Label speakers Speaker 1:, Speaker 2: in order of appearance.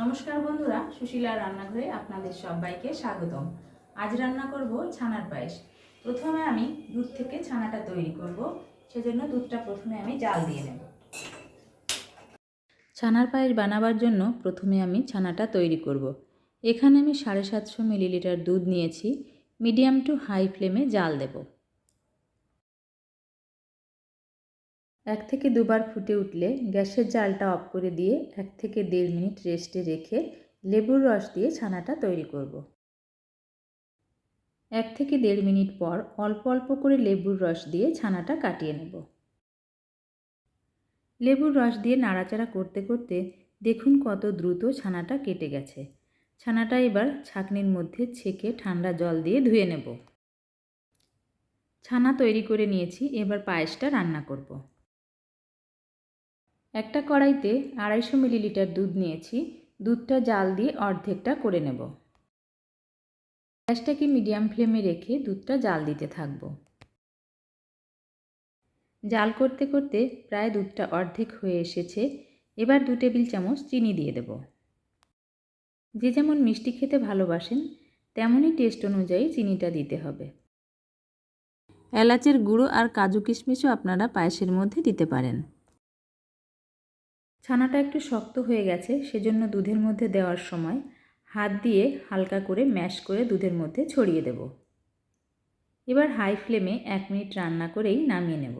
Speaker 1: নমস্কার বন্ধুরা, সুশীলা রান্নাঘরে আপনাদের সবাইকে স্বাগতম। আজ রান্না করব ছানার পায়েস। প্রথমে আমি দুধ থেকে ছানাটা তৈরি করব, সেজন্য দুধটা প্রথমে আমি জাল দিয়ে নেব। ছানার পায়েস বানাবার জন্য প্রথমে আমি ছানাটা তৈরি করব। এখানে আমি 750 মিলিলিটার দুধ নিয়েছি। মিডিয়াম টু হাই ফ্লেমে জাল দেব। 1 থেকে 2 বার ফুটে উঠলে গ্যাসের জালটা অফ করে দিয়ে 1 থেকে 1.5 মিনিট রেস্টে রেখে লেবুর রস দিয়ে ছানাটা তৈরি করব। 1 থেকে 1.5 মিনিট পর অল্প অল্প করে লেবুর রস দিয়ে ছানাটা কাটিয়ে নেব। লেবুর রস দিয়ে নাড়াচাড়া করতে করতে দেখুন কত দ্রুত ছানাটা কেটে গেছে। ছানাটা এবার ছাঁকনির মধ্যে ছেঁকে ঠান্ডা জল দিয়ে ধুয়ে নেব। ছানা তৈরি করে নিয়েছি, এবার পায়েসটা রান্না করব। একটা কড়াইতে 250 মিলিলিটার দুধ নিয়েছি। দুধটা জাল দিয়ে অর্ধেকটা করে নেব। গ্যাসটাকে মিডিয়াম ফ্লেমে রেখে দুধটা জাল দিতে থাকব। জাল করতে করতে প্রায় দুধটা অর্ধেক হয়ে এসেছে। এবার 2 টেবিল চামচ চিনি দিয়ে দেব। যে যেমন মিষ্টি খেতে ভালোবাসেন তেমনই টেস্ট অনুযায়ী চিনিটা দিতে হবে। এলাচের গুঁড়ো আর কাজু কিশমিশও আপনারা পায়েসের মধ্যে দিতে পারেন। ছানাটা একটু শক্ত হয়ে গেছে, সেজন্য দুধের মধ্যে দেওয়ার সময় হাত দিয়ে হালকা করে ম্যাশ করে দুধের মধ্যে ছড়িয়ে দেব। এবার হাই ফ্লেমে 1 মিনিট রান্না করেই নামিয়ে নেব।